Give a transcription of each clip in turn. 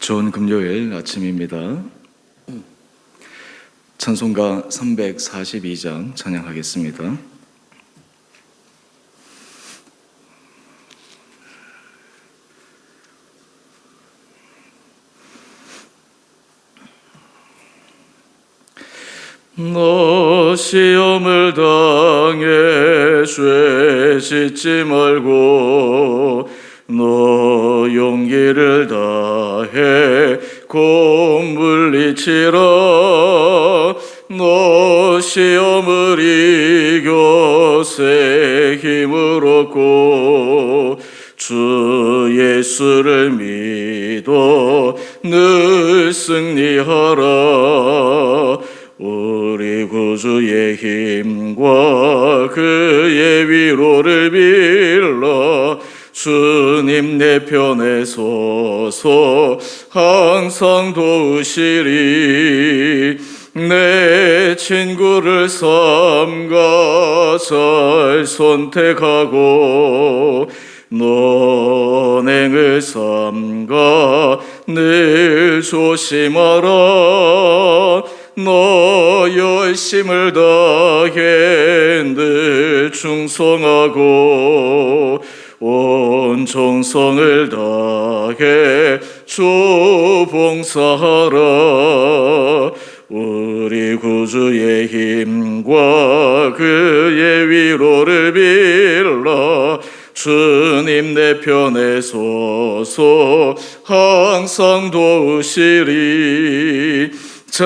좋은 금요일 아침입니다. 찬송가 342장 찬양하겠습니다. 너 시험을 당해 죄 짓지 말고 너 용기를 다해 곧 물리치라. 너 시험을 이겨 새 힘을 얻고 주 예수를 믿어 늘 승리하라. 우리 구주의 힘과 그의 위로를 빌라. 주님 내 편에 서서 항상 도우시리. 내 친구를 삼가 잘 선택하고 논행을 삼가 늘 조심하라. 너 열심을 다해 늘 충성하고 온 정성을 다해 주 봉사하라. 우리 구주의 힘과 그의 위로를 빌라. 주님 내 편에 서서 항상 도우시리. 잘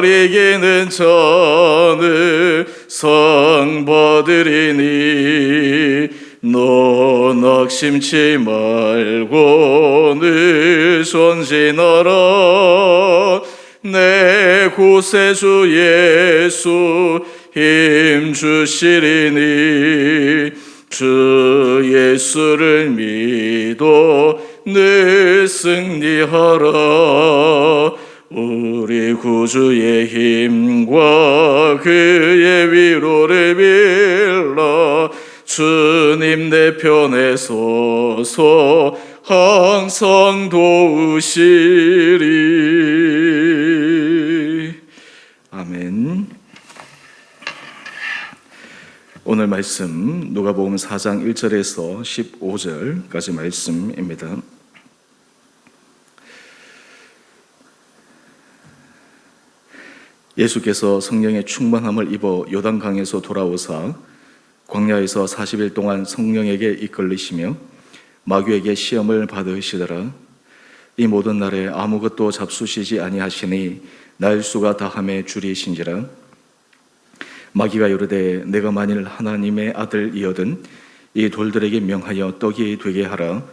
이기는 자는 상 받으리니 너 낙심치 말고 늘 전진하라. 내 구세주 예수 힘 주시리니 주 예수를 믿어 늘 승리하라. 우리 구주의 힘과 그의 위로를 빌라. 주님 내 편에 서서 항상 도우시리. 아멘. 오늘 말씀 누가복음 4장 1절에서 15절까지 말씀입니다. 예수께서 성령의 충만함을 입어 요단강에서 돌아오사 광야에서 40일 동안 성령에게 이끌리시며 마귀에게 시험을 받으시더라. 이 모든 날에 아무것도 잡수시지 아니하시니 날수가 다함에 줄이신지라. 마귀가 이르되 내가 만일 하나님의 아들이거든 이 돌들에게 명하여 떡이 되게 하라.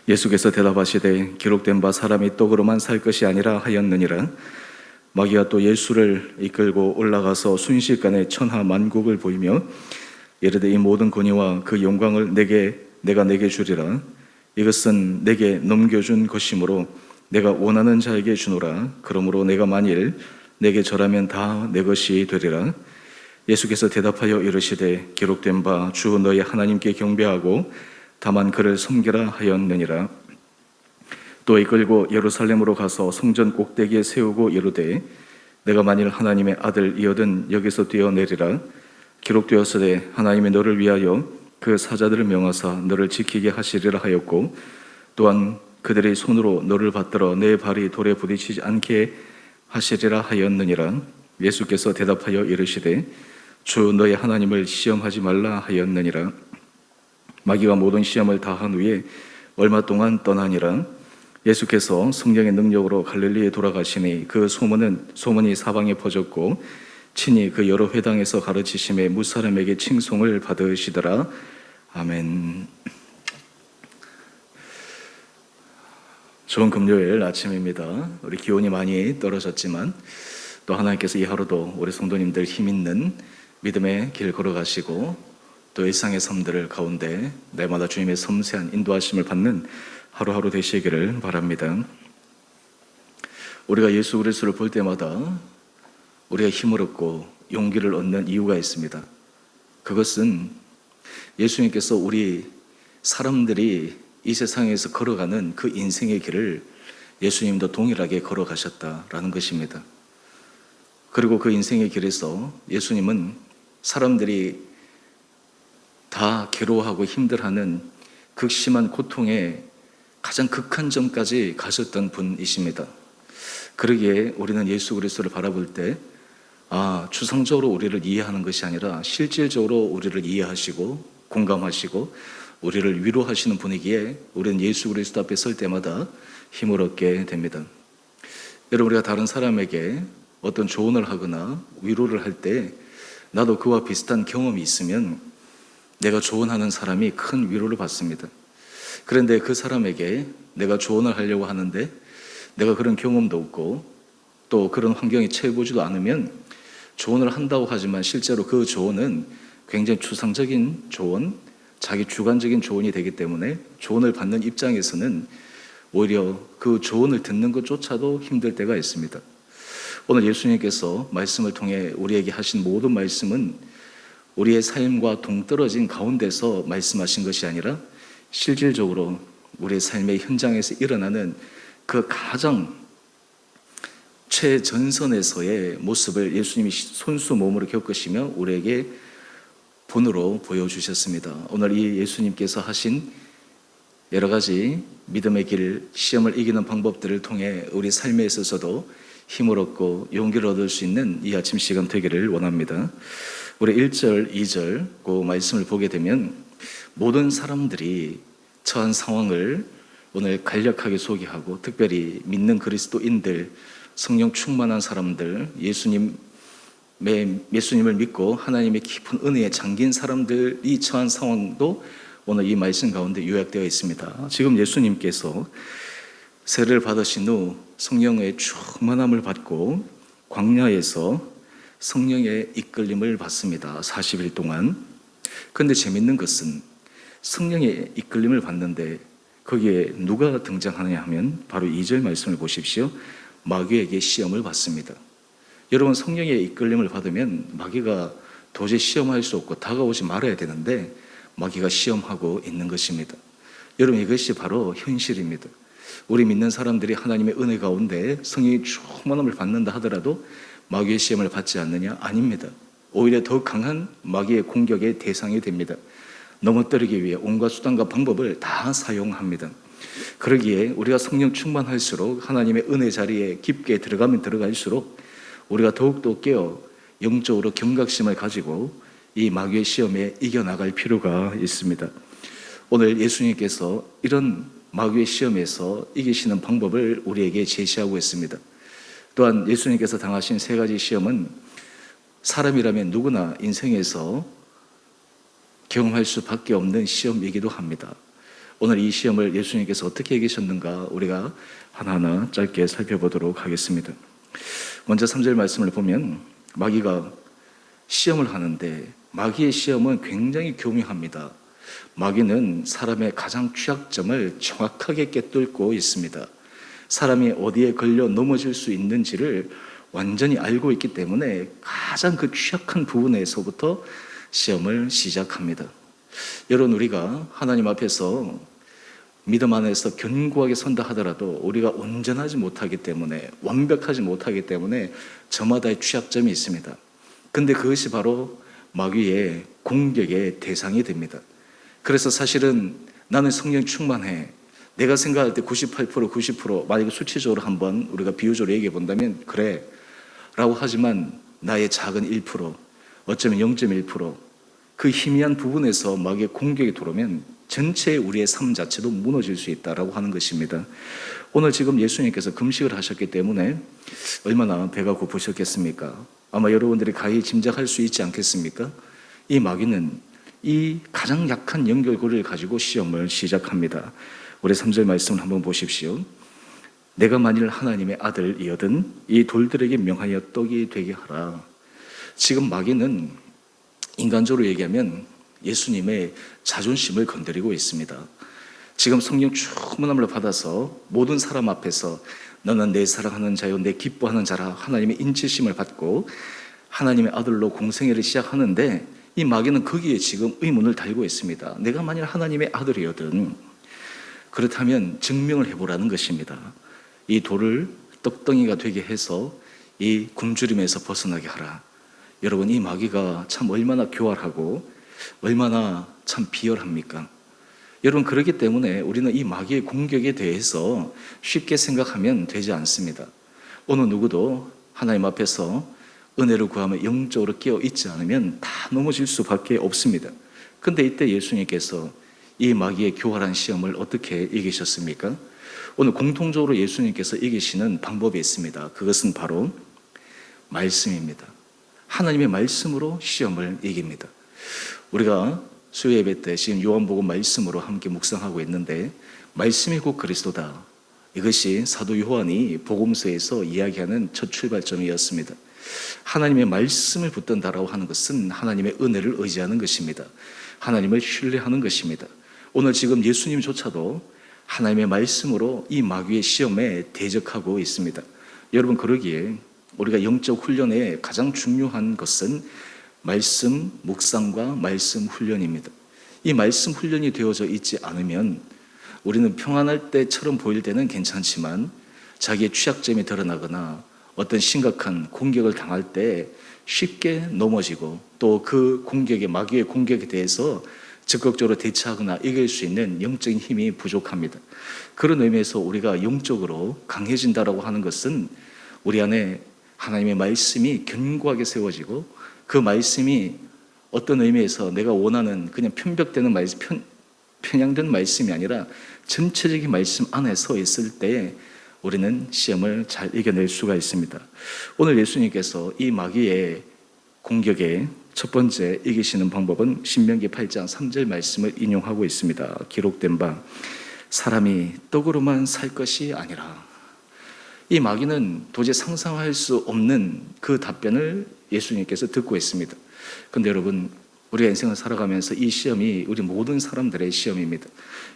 예수께서 대답하시되 기록된 바 사람이 떡으로만 살 것이 아니라 하였느니라. 마귀가 또 예수를 이끌고 올라가서 순식간에 천하 만국을 보이며 이르되 이 모든 권위와 그 영광을 내가 내게 주리라. 이것은 내게 넘겨준 것이므로 내가 원하는 자에게 주노라. 그러므로 내가 만일 내게 절하면 다 내 것이 되리라. 예수께서 대답하여 이르시되 기록된 바 주 너희 하나님께 경배하고 다만 그를 섬기라 하였느니라. 또 이끌고 예루살렘으로 가서 성전 꼭대기에 세우고 이르되 내가 만일 하나님의 아들이거든 여기서 뛰어내리라. 기록되었으되 하나님이 너를 위하여 그 사자들을 명하사 너를 지키게 하시리라 하였고 또한 그들이 손으로 너를 받들어 내 발이 돌에 부딪히지 않게 하시리라 하였느니라. 예수께서 대답하여 이르시되 주 너희 하나님을 시험하지 말라 하였느니라. 마귀가 모든 시험을 다한 후에 얼마 동안 떠나니라. 예수께서 성령의 능력으로 갈릴리에 돌아가시니 그 소문이 사방에 퍼졌고 친히 그 여러 회당에서 가르치심에 무사람에게 칭송을 받으시더라. 아멘. 좋은 금요일 아침입니다. 우리 기온이 많이 떨어졌지만 또 하나님께서 이 하루도 우리 성도님들 힘 있는 믿음의 길 걸어가시고 또 일상의 삶들 가운데 날마다 주님의 섬세한 인도하심을 받는 하루하루 되시기를 바랍니다. 우리가 예수 그리스도를 볼 때마다 우리가 힘을 얻고 용기를 얻는 이유가 있습니다. 그것은 예수님께서 우리 사람들이 이 세상에서 걸어가는 그 인생의 길을 예수님도 동일하게 걸어가셨다라는 것입니다. 그리고 그 인생의 길에서 예수님은 사람들이 다 괴로워하고 힘들어하는 극심한 고통의 가장 극한 점까지 가셨던 분이십니다. 그러기에 우리는 예수 그리스도를 바라볼 때 추상적으로 우리를 이해하는 것이 아니라 실질적으로 우리를 이해하시고 공감하시고 우리를 위로하시는 분이기에 우리는 예수 그리스도 앞에 설 때마다 힘을 얻게 됩니다. 여러분, 우리가 다른 사람에게 어떤 조언을 하거나 위로를 할 때 나도 그와 비슷한 경험이 있으면 내가 조언하는 사람이 큰 위로를 받습니다. 그런데 그 사람에게 내가 조언을 하려고 하는데 내가 그런 경험도 없고 또 그런 환경에 처해보지도 않으면 조언을 한다고 하지만 실제로 그 조언은 굉장히 추상적인 조언, 자기 주관적인 조언이 되기 때문에 조언을 받는 입장에서는 오히려 그 조언을 듣는 것조차도 힘들 때가 있습니다. 오늘 예수님께서 말씀을 통해 우리에게 하신 모든 말씀은 우리의 삶과 동떨어진 가운데서 말씀하신 것이 아니라 실질적으로 우리의 삶의 현장에서 일어나는 그 가장 최전선에서의 모습을 예수님이 손수 몸으로 겪으시며 우리에게 본으로 보여주셨습니다. 오늘 이 예수님께서 하신 여러 가지 믿음의 길, 시험을 이기는 방법들을 통해 우리 삶에 있어서도 힘을 얻고 용기를 얻을 수 있는 이 아침 시간 되기를 원합니다. 우리 1절, 2절 그 말씀을 보게 되면 모든 사람들이 처한 상황을 오늘 간략하게 소개하고 특별히 믿는 그리스도인들, 성령 충만한 사람들, 예수님을 믿고 하나님의 깊은 은혜에 잠긴 사람들이 처한 상황도 오늘 이 말씀 가운데 요약되어 있습니다. 지금 예수님께서 세례를 받으신 후 성령의 충만함을 받고 광야에서 성령의 이끌림을 받습니다. 40일 동안. 그런데 재밌는 것은 성령의 이끌림을 받는데 거기에 누가 등장하느냐 하면 바로 2절 말씀을 보십시오. 마귀에게 시험을 받습니다. 여러분, 성령의 이끌림을 받으면 마귀가 도저히 시험할 수 없고 다가오지 말아야 되는데 마귀가 시험하고 있는 것입니다. 여러분, 이것이 바로 현실입니다. 우리 믿는 사람들이 하나님의 은혜 가운데 성령의 충만함을 받는다 하더라도 마귀의 시험을 받지 않느냐? 아닙니다. 오히려 더 강한 마귀의 공격의 대상이 됩니다. 넘어뜨리기 위해 온갖 수단과 방법을 다 사용합니다. 그러기에 우리가 성령 충만할수록 하나님의 은혜 자리에 깊게 들어가면 들어갈수록 우리가 더욱더 깨어 영적으로 경각심을 가지고 이 마귀의 시험에 이겨나갈 필요가 있습니다. 오늘 예수님께서 이런 마귀의 시험에서 이기시는 방법을 우리에게 제시하고 있습니다. 또한 예수님께서 당하신 3가지 시험은 사람이라면 누구나 인생에서 경험할 수밖에 없는 시험이기도 합니다. 오늘 이 시험을 예수님께서 어떻게 이기셨는가 우리가 하나하나 짧게 살펴보도록 하겠습니다. 먼저 3절 말씀을 보면 마귀가 시험을 하는데 마귀의 시험은 굉장히 교묘합니다. 마귀는 사람의 가장 취약점을 정확하게 꿰뚫고 있습니다. 사람이 어디에 걸려 넘어질 수 있는지를 완전히 알고 있기 때문에 가장 그 취약한 부분에서부터 시험을 시작합니다. 여러분, 우리가 하나님 앞에서 믿음 안에서 견고하게 선다 하더라도 우리가 온전하지 못하기 때문에, 완벽하지 못하기 때문에 저마다의 취약점이 있습니다. 근데 그것이 바로 마귀의 공격의 대상이 됩니다. 그래서 사실은 나는 성령 충만해, 내가 생각할 때 98%, 90% 만약에 수치적으로 한번 우리가 비유적으로 얘기해 본다면 그래 라고 하지만 나의 작은 1%, 어쩌면 0.1%, 그 희미한 부분에서 마귀의 공격이 들어오면 전체 우리의 삶 자체도 무너질 수 있다라고 하는 것입니다. 오늘 지금 예수님께서 금식을 하셨기 때문에 얼마나 배가 고프셨겠습니까? 아마 여러분들이 가히 짐작할 수 있지 않겠습니까? 이 마귀는 이 가장 약한 연결고리를 가지고 시험을 시작합니다. 우리 3절 말씀을 한번 보십시오. 내가 만일 하나님의 아들이거든 이 돌들에게 명하여 떡이 되게 하라. 지금 마귀는 인간적으로 얘기하면 예수님의 자존심을 건드리고 있습니다. 지금 성령 충만함을 받아서 모든 사람 앞에서 너는 내 사랑하는 자요 내 기뻐하는 자라 하나님의 인치심을 받고 하나님의 아들로 공생애를 시작하는데 이 마귀는 거기에 지금 의문을 달고 있습니다. 내가 만일 하나님의 아들이거든 그렇다면 증명을 해보라는 것입니다. 이 돌을 떡덩이가 되게 해서 이 굶주림에서 벗어나게 하라. 여러분, 이 마귀가 참 얼마나 교활하고 얼마나 참 비열합니까? 여러분, 그렇기 때문에 우리는 이 마귀의 공격에 대해서 쉽게 생각하면 되지 않습니다. 어느 누구도 하나님 앞에서 은혜를 구하며 영적으로 깨어 있지 않으면 다 넘어질 수밖에 없습니다. 그런데 이때 예수님께서 이 마귀의 교활한 시험을 어떻게 이기셨습니까? 오늘 공통적으로 예수님께서 이기시는 방법이 있습니다. 그것은 바로 말씀입니다. 하나님의 말씀으로 시험을 이깁니다. 우리가 수요 예배 때 지금 요한복음 말씀으로 함께 묵상하고 있는데, 말씀이 곧 그리스도다. 이것이 사도 요한이 복음서에서 이야기하는 첫 출발점이었습니다. 하나님의 말씀을 붙든다라고 하는 것은 하나님의 은혜를 의지하는 것입니다. 하나님을 신뢰하는 것입니다. 오늘 지금 예수님조차도 하나님의 말씀으로 이 마귀의 시험에 대적하고 있습니다. 여러분, 그러기에 우리가 영적 훈련에 가장 중요한 것은 말씀 묵상과 말씀 훈련입니다. 이 말씀 훈련이 되어져 있지 않으면 우리는 평안할 때처럼 보일 때는 괜찮지만 자기의 취약점이 드러나거나 어떤 심각한 공격을 당할 때 쉽게 넘어지고, 또 그 공격에, 마귀의 공격에 대해서 적극적으로 대처하거나 이길 수 있는 영적인 힘이 부족합니다. 그런 의미에서 우리가 영적으로 강해진다라고 하는 것은 우리 안에 하나님의 말씀이 견고하게 세워지고, 그 말씀이 어떤 의미에서 내가 원하는 그냥 편벽되는 말씀, 편향된 말씀이 아니라 전체적인 말씀 안에 서 있을 때 우리는 시험을 잘 이겨낼 수가 있습니다. 오늘 예수님께서 이 마귀의 공격에 첫 번째 이기시는 방법은 신명기 8장 3절 말씀을 인용하고 있습니다. 기록된 바 사람이 떡으로만 살 것이 아니라. 이 마귀는 도저히 상상할 수 없는 그 답변을 예수님께서 듣고 있습니다. 그런데 여러분, 우리가 인생을 살아가면서 이 시험이 우리 모든 사람들의 시험입니다.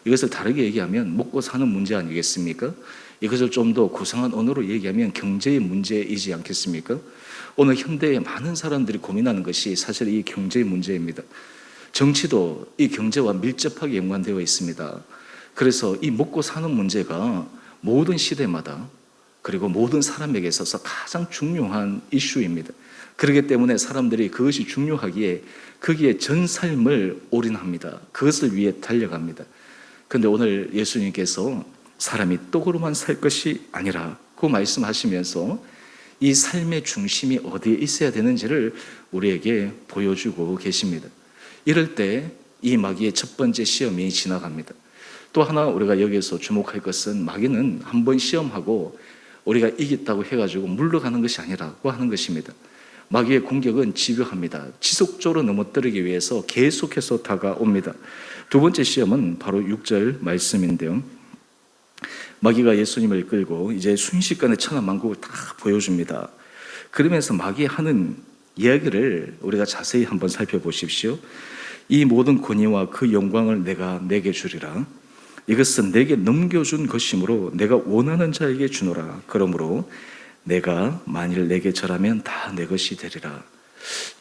이것을 다르게 얘기하면 먹고 사는 문제 아니겠습니까? 이것을 좀 더 고상한 언어로 얘기하면 경제의 문제이지 않겠습니까? 오늘 현대의 많은 사람들이 고민하는 것이 사실 이 경제의 문제입니다. 정치도 이 경제와 밀접하게 연관되어 있습니다. 그래서 이 먹고 사는 문제가 모든 시대마다, 그리고 모든 사람에게 있어서 가장 중요한 이슈입니다. 그렇기 때문에 사람들이 그것이 중요하기에 거기에 전 삶을 올인합니다. 그것을 위해 달려갑니다. 그런데 오늘 예수님께서 사람이 떡으로만 살 것이 아니라 그 말씀하시면서 이 삶의 중심이 어디에 있어야 되는지를 우리에게 보여주고 계십니다. 이럴 때 이 마귀의 첫 번째 시험이 지나갑니다. 또 하나 우리가 여기에서 주목할 것은, 마귀는 한번 시험하고 우리가 이겼다고 해가지고 물러가는 것이 아니라고 하는 것입니다. 마귀의 공격은 집요합니다. 지속적으로 넘어뜨리기 위해서 계속해서 다가옵니다. 두 번째 시험은 바로 6절 말씀인데요. 마귀가 예수님을 끌고 이제 순식간에 천하만국을 다 보여줍니다. 그러면서 마귀 하는 이야기를 우리가 자세히 한번 살펴보십시오. 이 모든 권위와 그 영광을 내가 내게 주리라. 이것은 내게 넘겨준 것이므로 내가 원하는 자에게 주노라. 그러므로 내가 만일 내게 절하면 다 내 것이 되리라.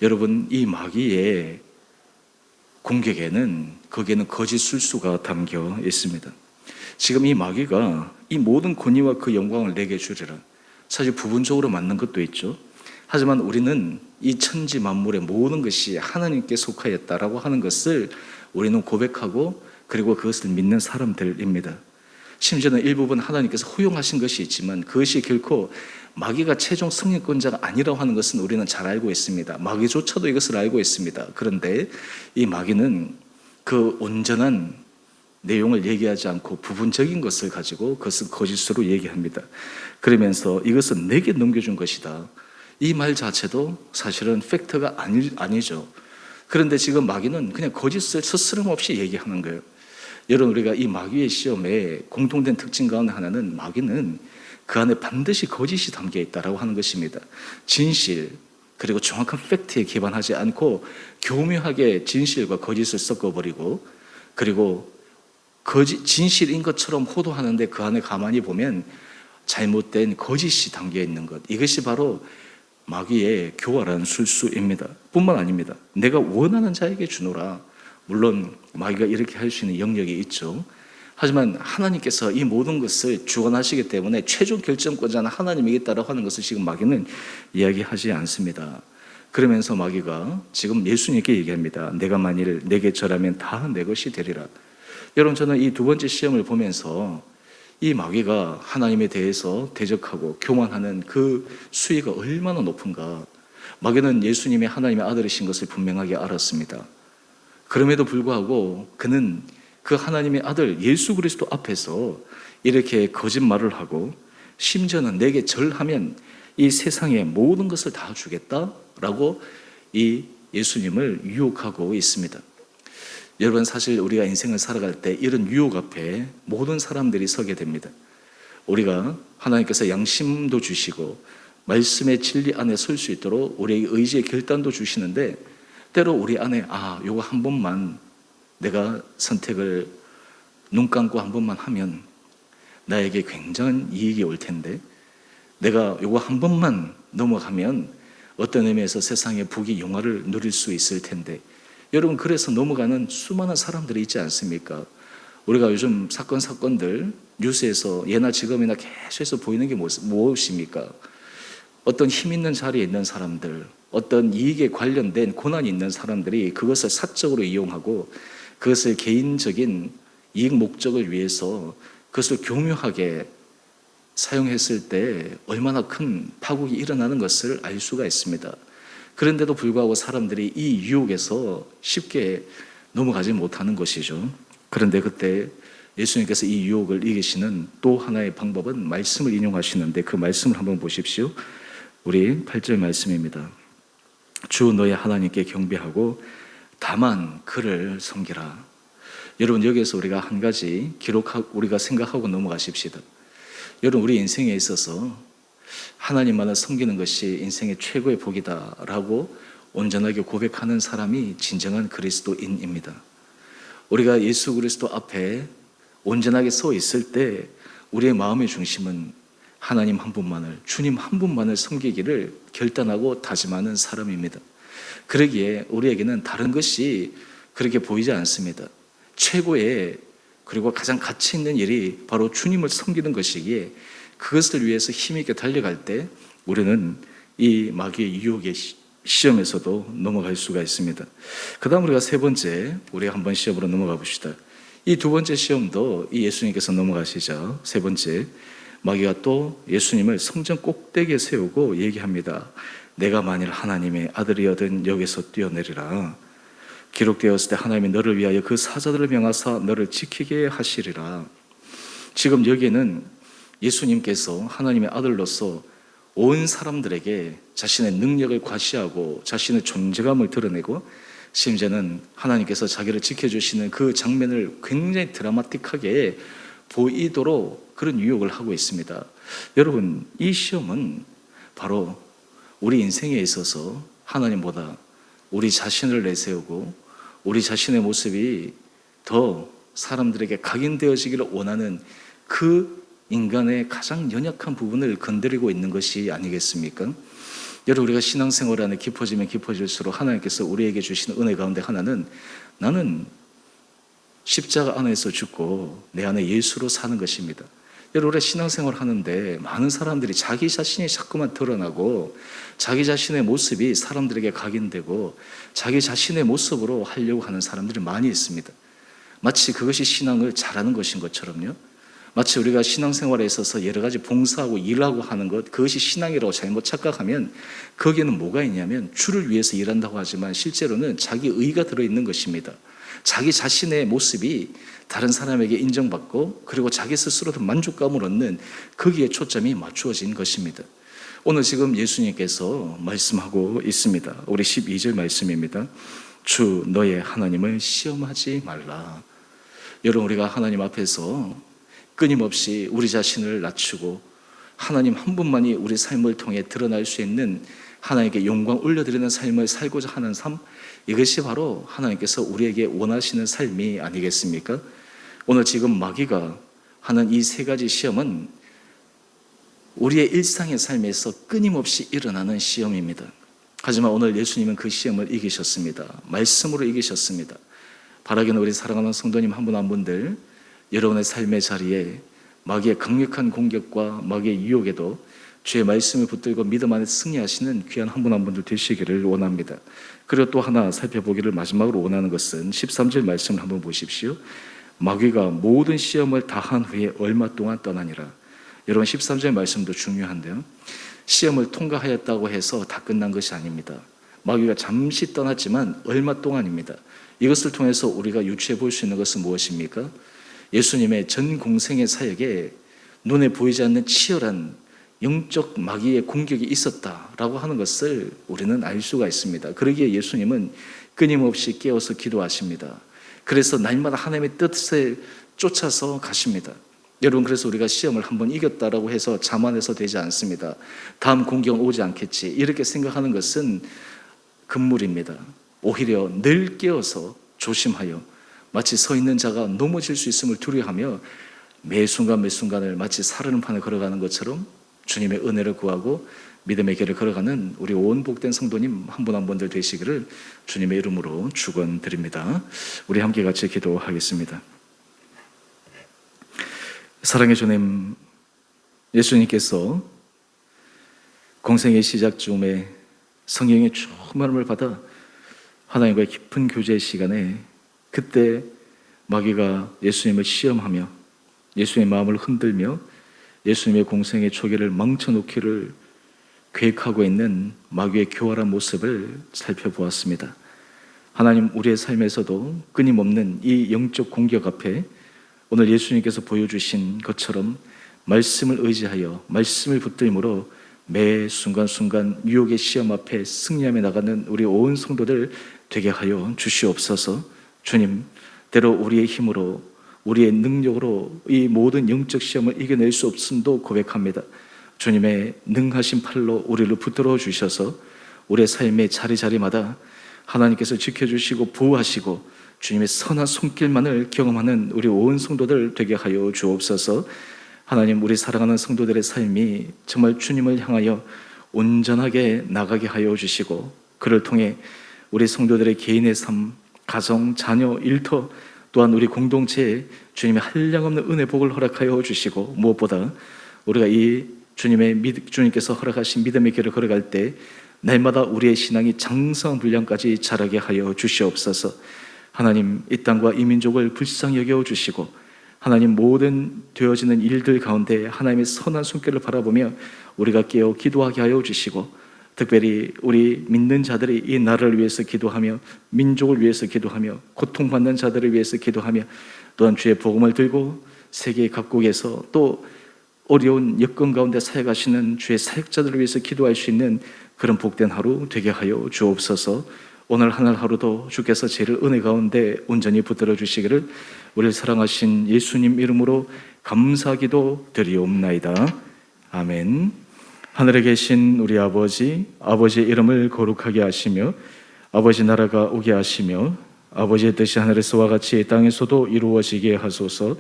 여러분, 이 마귀의 공격에는, 거기에는 거짓 술수가 담겨 있습니다. 지금 이 마귀가 이 모든 권위와 그 영광을 내게 주리라. 사실 부분적으로 맞는 것도 있죠. 하지만 우리는 이 천지 만물의 모든 것이 하나님께 속하였다라고 하는 것을 우리는 고백하고, 그리고 그것을 믿는 사람들입니다. 심지어는 일부분 하나님께서 허용하신 것이 있지만 그것이 결코 마귀가 최종 승리권자가 아니라고 하는 것은 우리는 잘 알고 있습니다. 마귀조차도 이것을 알고 있습니다. 그런데 이 마귀는 그 온전한 내용을 얘기하지 않고 부분적인 것을 가지고 그것을 거짓으로 얘기합니다. 그러면서 이것은 내게 넘겨준 것이다. 이 말 자체도 사실은 팩트가 아니죠. 그런데 지금 마귀는 그냥 거짓을 스스럼없이 얘기하는 거예요. 여러분, 우리가 이 마귀의 시험에 공통된 특징 가운데 하나는, 마귀는 그 안에 반드시 거짓이 담겨 있다라고 하는 것입니다. 진실, 그리고 정확한 팩트에 기반하지 않고 교묘하게 진실과 거짓을 섞어버리고, 그리고 진실인 것처럼 호도하는데 그 안에 가만히 보면 잘못된 거짓이 담겨 있는 것, 이것이 바로 마귀의 교활한 술수입니다. 뿐만 아닙니다. 내가 원하는 자에게 주노라. 물론 마귀가 이렇게 할 수 있는 영역이 있죠. 하지만 하나님께서 이 모든 것을 주관하시기 때문에 최종 결정권자는 하나님이겠다라고 하는 것을 지금 마귀는 이야기하지 않습니다. 그러면서 마귀가 지금 예수님께 얘기합니다. 내가 만일 내게 절하면 다 내 것이 되리라. 여러분, 저는 이 두 번째 시험을 보면서 이 마귀가 하나님에 대해서 대적하고 교만하는 그 수위가 얼마나 높은가. 마귀는 예수님의 하나님의 아들이신 것을 분명하게 알았습니다. 그럼에도 불구하고 그는 그 하나님의 아들 예수 그리스도 앞에서 이렇게 거짓말을 하고 심지어는 내게 절하면 이 세상의 모든 것을 다 주겠다라고 이 예수님을 유혹하고 있습니다. 여러분, 사실 우리가 인생을 살아갈 때 이런 유혹 앞에 모든 사람들이 서게 됩니다. 우리가 하나님께서 양심도 주시고 말씀의 진리 안에 설 수 있도록 우리에게 의지의 결단도 주시는데, 때로 우리 안에 요거 한 번만 내가 선택을 눈 감고 한 번만 하면 나에게 굉장한 이익이 올 텐데, 내가 요거 한 번만 넘어가면 어떤 의미에서 세상의 복이 영화를 누릴 수 있을 텐데, 여러분, 그래서 넘어가는 수많은 사람들이 있지 않습니까? 우리가 요즘 사건들 뉴스에서 예나 지금이나 계속해서 보이는 게 무엇입니까? 어떤 힘 있는 자리에 있는 사람들, 어떤 이익에 관련된 고난이 있는 사람들이 그것을 사적으로 이용하고 그것을 개인적인 이익 목적을 위해서 그것을 교묘하게 사용했을 때 얼마나 큰 파국이 일어나는 것을 알 수가 있습니다. 그런데도 불구하고 사람들이 이 유혹에서 쉽게 넘어가지 못하는 것이죠. 그런데 그때 예수님께서 이 유혹을 이기시는 또 하나의 방법은 말씀을 인용하시는데, 그 말씀을 한번 보십시오. 우리 8절 말씀입니다. 주 너의 하나님께 경배하고 다만 그를 섬기라. 여러분, 여기에서 우리가 한 가지 우리가 생각하고 넘어가십시다. 여러분, 우리 인생에 있어서 하나님만을 섬기는 것이 인생의 최고의 복이다라고 온전하게 고백하는 사람이 진정한 그리스도인입니다. 우리가 예수 그리스도 앞에 온전하게 서 있을 때 우리의 마음의 중심은 하나님 한 분만을, 주님 한 분만을 섬기기를 결단하고 다짐하는 사람입니다. 그러기에 우리에게는 다른 것이 그렇게 보이지 않습니다. 최고의 그리고 가장 가치 있는 일이 바로 주님을 섬기는 것이기에 그것을 위해서 힘있게 달려갈 때 우리는 이 마귀의 유혹의 시험에서도 넘어갈 수가 있습니다. 그 다음 우리가 세 번째, 우리가 한번 시험으로 넘어가 봅시다. 이 두 번째 시험도 이 예수님께서 넘어가시죠. 세 번째, 마귀가 또 예수님을 성전 꼭대기에 세우고 얘기합니다. 내가 만일 하나님의 아들이어든 여기서 뛰어내리라. 기록되었을 때 하나님이 너를 위하여 그 사자들을 명하사 너를 지키게 하시리라. 지금 여기에는 예수님께서 하나님의 아들로서 온 사람들에게 자신의 능력을 과시하고 자신의 존재감을 드러내고, 심지어는 하나님께서 자기를 지켜주시는 그 장면을 굉장히 드라마틱하게 보이도록 그런 유혹을 하고 있습니다. 여러분, 이 시험은 바로 우리 인생에 있어서 하나님보다 우리 자신을 내세우고 우리 자신의 모습이 더 사람들에게 각인되어지기를 원하는 그 인간의 가장 연약한 부분을 건드리고 있는 것이 아니겠습니까? 여러분, 우리가 신앙생활 안에 깊어지면 깊어질수록 하나님께서 우리에게 주시는 은혜 가운데 하나는, 나는 십자가 안에서 죽고 내 안에 예수로 사는 것입니다. 여러분, 우리가 신앙생활 하는데 많은 사람들이 자기 자신이 자꾸만 드러나고 자기 자신의 모습이 사람들에게 각인되고 자기 자신의 모습으로 하려고 하는 사람들이 많이 있습니다. 마치 그것이 신앙을 잘하는 것인 것처럼요. 마치 우리가 신앙생활에 있어서 여러 가지 봉사하고 일하고 하는 것, 그것이 신앙이라고 잘못 착각하면 거기에는 뭐가 있냐면 주를 위해서 일한다고 하지만 실제로는 자기 의가 들어있는 것입니다. 자기 자신의 모습이 다른 사람에게 인정받고 그리고 자기 스스로도 만족감을 얻는, 거기에 초점이 맞추어진 것입니다. 오늘 지금 예수님께서 말씀하고 있습니다. 우리 12절 말씀입니다. 주 너의 하나님을 시험하지 말라. 여러분, 우리가 하나님 앞에서 끊임없이 우리 자신을 낮추고 하나님 한 분만이 우리 삶을 통해 드러날 수 있는 하나님께 영광 올려드리는 삶을 살고자 하는 삶, 이것이 바로 하나님께서 우리에게 원하시는 삶이 아니겠습니까? 오늘 지금 마귀가 하는 이 세 가지 시험은 우리의 일상의 삶에서 끊임없이 일어나는 시험입니다. 하지만 오늘 예수님은 그 시험을 이기셨습니다. 말씀으로 이기셨습니다. 바라기는 우리 사랑하는 성도님 한 분 한 분들 여러분의 삶의 자리에 마귀의 강력한 공격과 마귀의 유혹에도 주의 말씀을 붙들고 믿음 안에 승리하시는 귀한 한 분 한 분들 되시기를 원합니다. 그리고 또 하나 살펴보기를 마지막으로 원하는 것은 13절 말씀을 한번 보십시오. 마귀가 모든 시험을 다한 후에 얼마 동안 떠나니라. 여러분 13절 말씀도 중요한데요, 시험을 통과하였다고 해서 다 끝난 것이 아닙니다. 마귀가 잠시 떠났지만 얼마 동안입니다. 이것을 통해서 우리가 유추해 볼 수 있는 것은 무엇입니까? 예수님의 전 공생의 사역에 눈에 보이지 않는 치열한 영적 마귀의 공격이 있었다라고 하는 것을 우리는 알 수가 있습니다. 그러기에 예수님은 끊임없이 깨어서 기도하십니다. 그래서 날마다 하나님의 뜻에 쫓아서 가십니다. 여러분, 그래서 우리가 시험을 한번 이겼다라고 해서 자만해서 되지 않습니다. 다음 공격은 오지 않겠지 이렇게 생각하는 것은 금물입니다. 오히려 늘 깨어서 조심하여 마치 서 있는 자가 넘어질 수 있음을 두려워하며 매 순간 매 순간을 마치 사르는 판을 걸어가는 것처럼 주님의 은혜를 구하고 믿음의 길을 걸어가는 우리 온 복된 성도님 한 분 한 분들 되시기를 주님의 이름으로 축원드립니다. 우리 함께 같이 기도하겠습니다. 사랑의 주님, 예수님께서 공생의 시작 즈음에 성령의 충만함을 받아 하나님과의 깊은 교제의 시간에 그때 마귀가 예수님을 시험하며 예수님의 마음을 흔들며 예수님의 공생의 초기를 망쳐놓기를 계획하고 있는 마귀의 교활한 모습을 살펴보았습니다. 하나님, 우리의 삶에서도 끊임없는 이 영적 공격 앞에 오늘 예수님께서 보여주신 것처럼 말씀을 의지하여 말씀을 붙들므로 매 순간순간 유혹의 시험 앞에 승리하며 나가는 우리 온 성도들 되게 하여 주시옵소서. 주님, 때로 우리의 힘으로 우리의 능력으로 이 모든 영적 시험을 이겨낼 수 없음도 고백합니다. 주님의 능하신 팔로 우리를 붙들어 주셔서 우리의 삶의 자리자리마다 하나님께서 지켜주시고 보호하시고 주님의 선한 손길만을 경험하는 우리 온 성도들 되게 하여 주옵소서. 하나님, 우리 사랑하는 성도들의 삶이 정말 주님을 향하여 온전하게 나가게 하여 주시고 그를 통해 우리 성도들의 개인의 삶, 가정, 자녀, 일터 또한 우리 공동체에 주님의 한량없는 은혜 복을 허락하여 주시고 무엇보다 우리가 이 주님께서 허락하신 믿음의 길을 걸어갈 때 날마다 우리의 신앙이 장성한 분량까지 자라게 하여 주시옵소서. 하나님, 이 땅과 이 민족을 불쌍히 여겨 주시고 하나님, 모든 되어지는 일들 가운데 하나님의 선한 손길을 바라보며 우리가 깨어 기도하게 하여 주시고 특별히 우리 믿는 자들이 이 나라를 위해서 기도하며 민족을 위해서 기도하며 고통받는 자들을 위해서 기도하며 또한 주의 복음을 들고 세계 각국에서 또 어려운 여건 가운데 사역하시는 주의 사역자들을 위해서 기도할 수 있는 그런 복된 하루 되게 하여 주옵소서. 오늘 하늘 하루도 주께서 저희를 은혜 가운데 온전히 붙들어 주시기를 우리를 사랑하신 예수님 이름으로 감사기도 드리옵나이다. 아멘. 하늘에 계신 우리 아버지의 이름을 거룩하게 하시며 아버지 나라가 오게 하시며 아버지의 뜻이 하늘에서와 같이 땅에서도 이루어지게 하소서.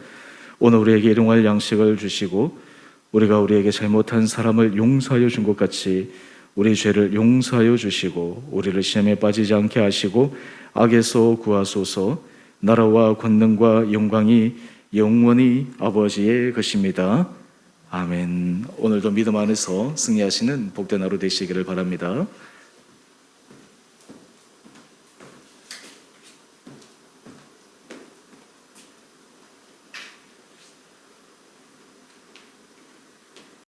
오늘 우리에게 일용할 양식을 주시고 우리가 우리에게 잘못한 사람을 용서하여 준 것 같이 우리 죄를 용서하여 주시고 우리를 시험에 빠지지 않게 하시고 악에서 구하소서. 나라와 권능과 영광이 영원히 아버지의 것입니다. 아멘. 오늘도 믿음 안에서 승리하시는 복된 하루 되시기를 바랍니다.